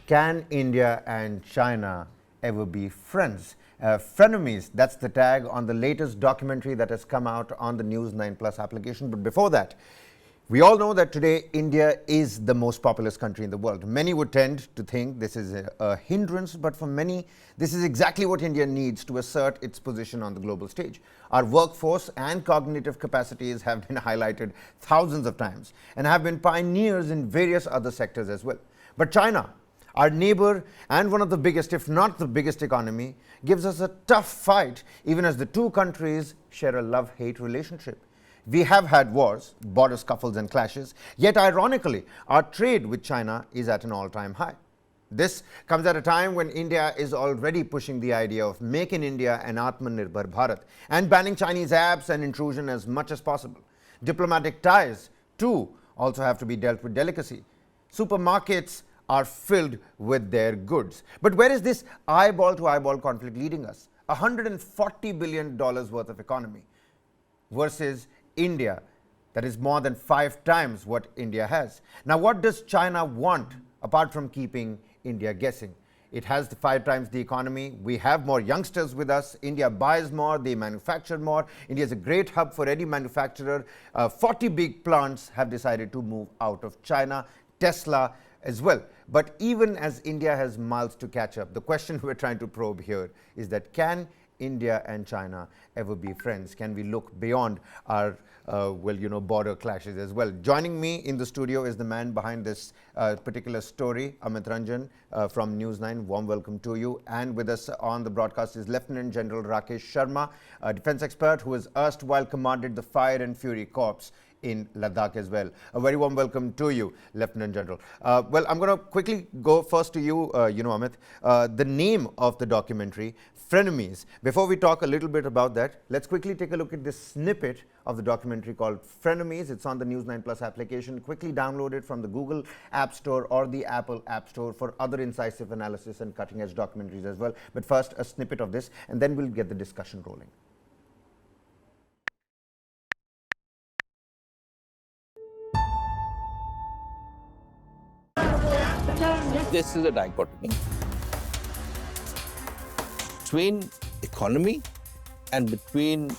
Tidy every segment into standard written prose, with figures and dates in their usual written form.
Can India and China ever be friends? Frenemies, that's the tag on the latest documentary that has come out on the News9 Plus application. But before that, we all know that today India is the most populous country in the world. Many would tend to think this is a hindrance, but for many, this is exactly what India needs to assert its position on the global stage. Our workforce and cognitive capacities have been highlighted thousands of times and have been pioneers in various other sectors as well. But China, our neighbor and one of the biggest, if not the biggest economy, gives us a tough fight, even as the two countries share a love-hate relationship. We have had wars, border scuffles and clashes, yet ironically, our trade with China is at an all-time high. This comes at a time when India is already pushing the idea of Make in India and Atmanirbhar Bharat and banning Chinese apps and intrusion as much as possible. Diplomatic ties, too, also have to be dealt with delicacy. Supermarkets are filled with their goods. But where is this eyeball-to-eyeball conflict leading us? $140 billion worth of economy versus India, that is more than 5 times what India has. Now, what does China want apart from keeping India guessing? It has 5 times the economy. We have more youngsters with us. India buys more. They manufacture more. India is a great hub for any manufacturer. 40 big plants have decided to move out of China. Tesla as well. But even as India has miles to catch up, the question we're trying to probe here is that can India and China ever be friends? Can we look beyond our border clashes as well? Joining me in the studio is the man behind this particular story, Amit Ranjan from News9. Warm welcome to you. And with us on the broadcast is Lieutenant General Rakesh Sharma, a defense expert who has erstwhile commanded the Fire and Fury Corps in Ladakh as well. A very warm welcome to you, Lieutenant General. Well, I'm going to quickly go first to you, Amit. The name of the documentary, Frenemies. Before we talk a little bit about that, let's quickly take a look at this snippet of the documentary called Frenemies. It's on the News9 Plus application. Quickly download it from the Google App Store or the Apple App Store for other incisive analysis and cutting-edge documentaries as well. But first, a snippet of this, and then we'll get the discussion rolling. This is a dichotomy between economy and between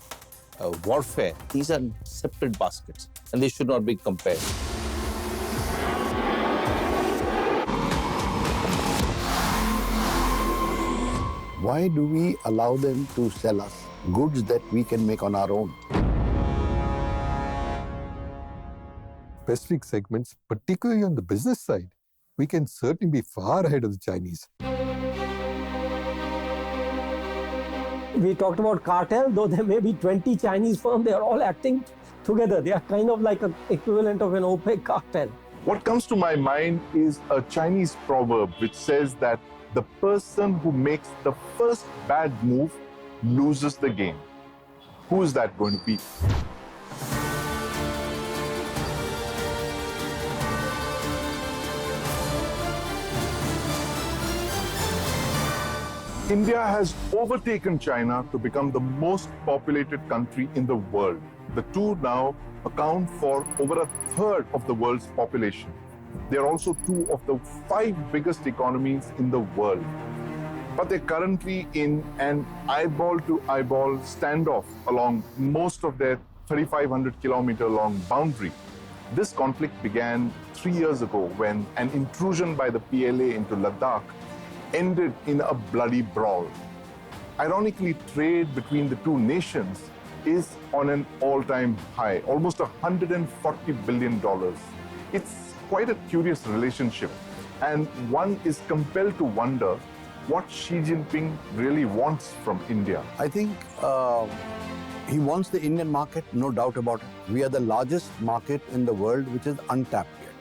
warfare. These are separate baskets and they should not be compared. Why do we allow them to sell us goods that we can make on our own? Specific segments, particularly on the business side, we can certainly be far ahead of the Chinese. We talked about cartel, though there may be 20 Chinese firms, they are all acting together. They are kind of like an equivalent of an OPEC cartel. What comes to my mind is a Chinese proverb which says that the person who makes the first bad move loses the game. Who is that going to be? India has overtaken China to become the most populated country in the world. The two now account for over 1/3 of the world's population. They are also 2 of the 5 biggest economies in the world. But they're currently in an eyeball-to-eyeball standoff along most of their 3,500-kilometer-long boundary. This conflict began 3 years ago when an intrusion by the PLA into Ladakh ended in a bloody brawl. Ironically, trade between the two nations is on an all-time high, almost $140 billion. It's quite a curious relationship, and one is compelled to wonder what Xi Jinping really wants from India. I think he wants the Indian market, no doubt about it. We are the largest market in the world which is untapped yet.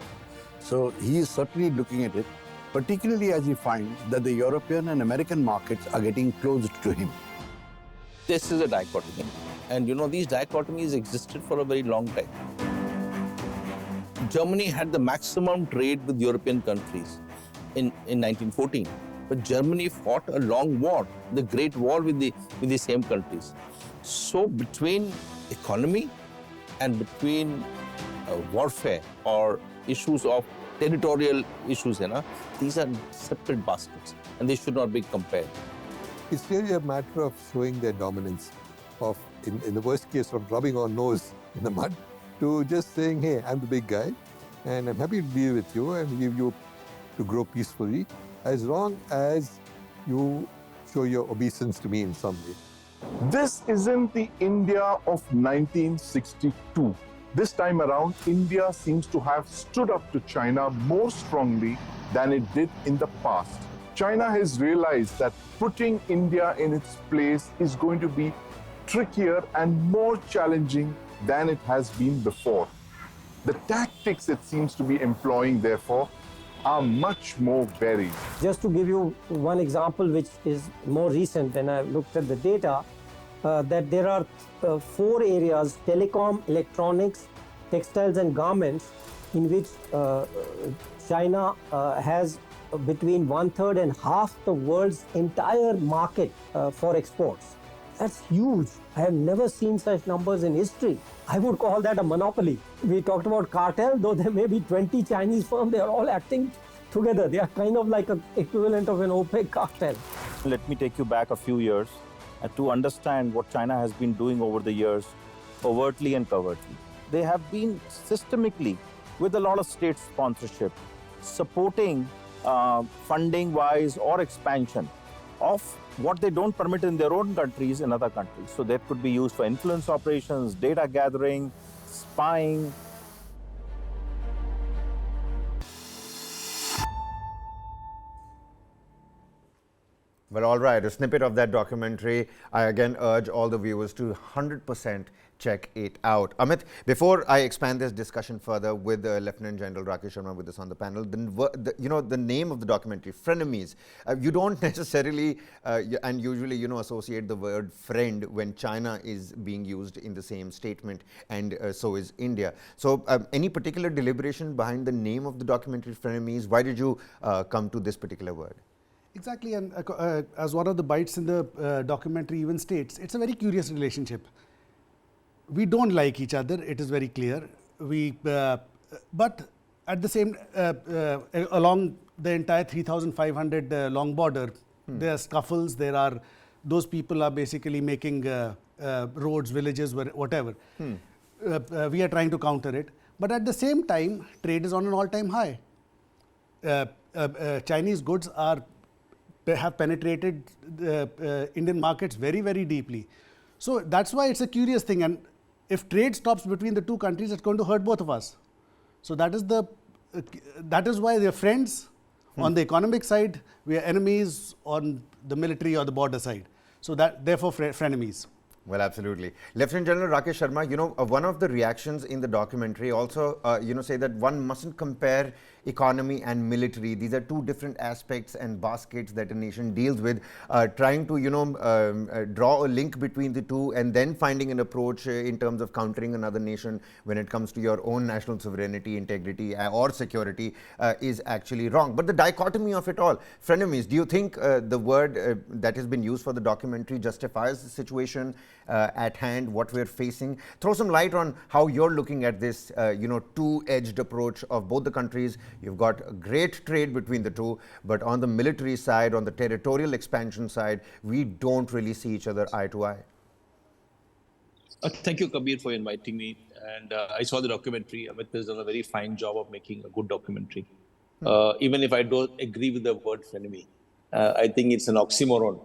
So he is certainly looking at it, particularly as he finds that the European and American markets are getting closed to him. This is a dichotomy. And these dichotomies existed for a very long time. Germany had the maximum trade with European countries in 1914. But Germany fought a long war, the Great War with the same countries. So between economy and between warfare or issues of territorial issues, these are separate baskets and they should not be compared. It's really a matter of showing their dominance, of in the worst case of rubbing our nose in the mud, to just saying, hey, I'm the big guy and I'm happy to deal with you and leave you to grow peacefully as long as you show your obeisance to me in some way. This isn't the India of 1962. This time around, India seems to have stood up to China more strongly than it did in the past. China has realized that putting India in its place is going to be trickier and more challenging than it has been before. The tactics it seems to be employing, therefore, are much more varied. Just to give you one example, which is more recent when I looked at the data, that there are 4 areas: telecom, electronics, textiles and garments, in which China has between 1/3 and half the world's entire market for exports. That's huge. I have never seen such numbers in history. I would call that a monopoly. We talked about cartel, though there may be 20 Chinese firms, they are all acting together. They are kind of like an equivalent of an OPEC cartel. Let me take you back a few years to understand what China has been doing over the years, overtly and covertly. They have been systemically, with a lot of state sponsorship, supporting funding-wise or expansion of what they don't permit in their own countries in other countries. So that could be used for influence operations, data gathering, spying. Well, all right, a snippet of that documentary. I again urge all the viewers to 100% check it out. Amit, before I expand this discussion further with Lieutenant General Rakesh Sharma with us on the panel, the name of the documentary, Frenemies, you don't necessarily and usually associate the word friend when China is being used in the same statement, and so is India. So any particular deliberation behind the name of the documentary, Frenemies? Why did you come to this particular word? Exactly, and as one of the bites in the documentary even states, it's a very curious relationship. We don't like each other, it is very clear. But at the same, along the entire 3,500 long border, there are scuffles, those people are basically making roads, villages, whatever. We are trying to counter it. But at the same time, trade is on an all-time high. Chinese goods have penetrated the Indian markets very, very deeply. So that's why it's a curious thing. And if trade stops between the two countries, it's going to hurt both of us. So that is why they're friends on the economic side. We are enemies on the military or the border side. So therefore, frenemies. Well, absolutely. Lieutenant General Rakesh Sharma, one of the reactions in the documentary also, say that one mustn't compare economy and military. These are two different aspects and baskets that a nation deals with. Trying to, draw a link between the two and then finding an approach in terms of countering another nation when it comes to your own national sovereignty, integrity or security is actually wrong. But the dichotomy of it all, frenemies, do you think the word that has been used for the documentary justifies the situation at hand, what we're facing? Throw some light on how you're looking at this, two-edged approach of both the countries. You've got a great trade between the two, but on the military side, on the territorial expansion side, we don't really see each other eye to eye. Thank you, Kabir, for inviting me. And I saw the documentary. Amit has done a very fine job of making a good documentary. Even if I don't agree with the word frenemy, I think it's an oxymoron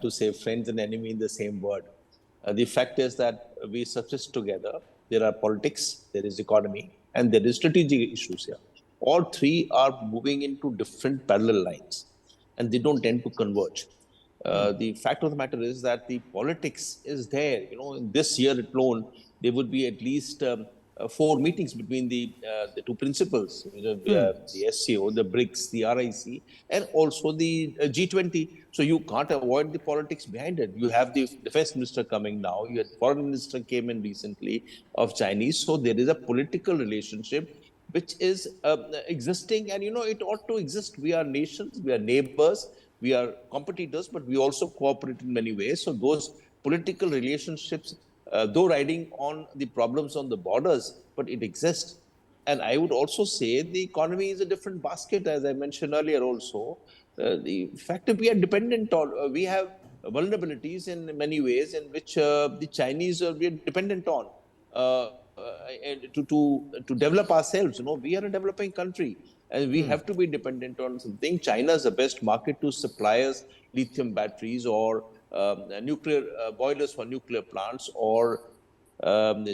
to say friends and enemy in the same word. The fact is that we subsist together. There are politics, there is economy, and there is strategic issues here. All three are moving into different parallel lines, and they don't tend to converge. The fact of the matter is that the politics is there. In this year alone, there would be at least 4 meetings between the two principals, the SCO, the BRICS, the RIC, and also the G20. So you can't avoid the politics behind it. You have the defense minister coming now. Your foreign minister came in recently of Chinese. So there is a political relationship which is existing, and it ought to exist. We are nations, we are neighbors, we are competitors, but we also cooperate in many ways. So those political relationships, though riding on the problems on the borders, but it exists. And I would also say the economy is a different basket, as I mentioned earlier also. The fact that we are dependent on, we have vulnerabilities in many ways in which the Chinese we are dependent on and to develop ourselves. We are a developing country and we have to be dependent on something. China is the best market to supply us lithium batteries or nuclear boilers for nuclear plants or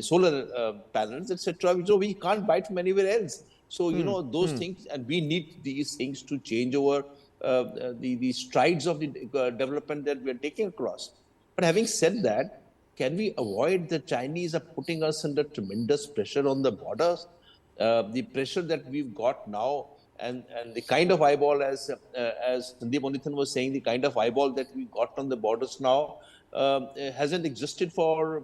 solar panels, etc. So we can't buy it from anywhere else. So those things, and we need these things to change over the strides of the development that we are taking across. But having said that, can we avoid the Chinese are putting us under tremendous pressure on the borders? The pressure that we've got now, and the kind of eyeball, as Sandeep Monithan was saying, the kind of eyeball that we got on the borders now hasn't existed for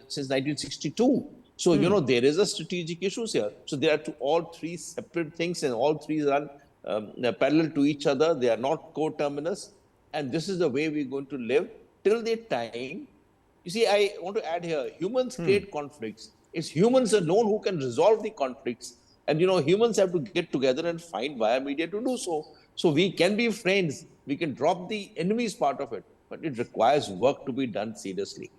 since 1962. So there is a strategic issues here. So there are all three separate things, and all three run parallel to each other. They are not coterminous, and this is the way we're going to live till the time. You see, I want to add here, humans create conflicts. It's humans alone who can resolve the conflicts. And, humans have to get together and find via media to do so. So we can be friends. We can drop the enemies part of it. But it requires work to be done seriously.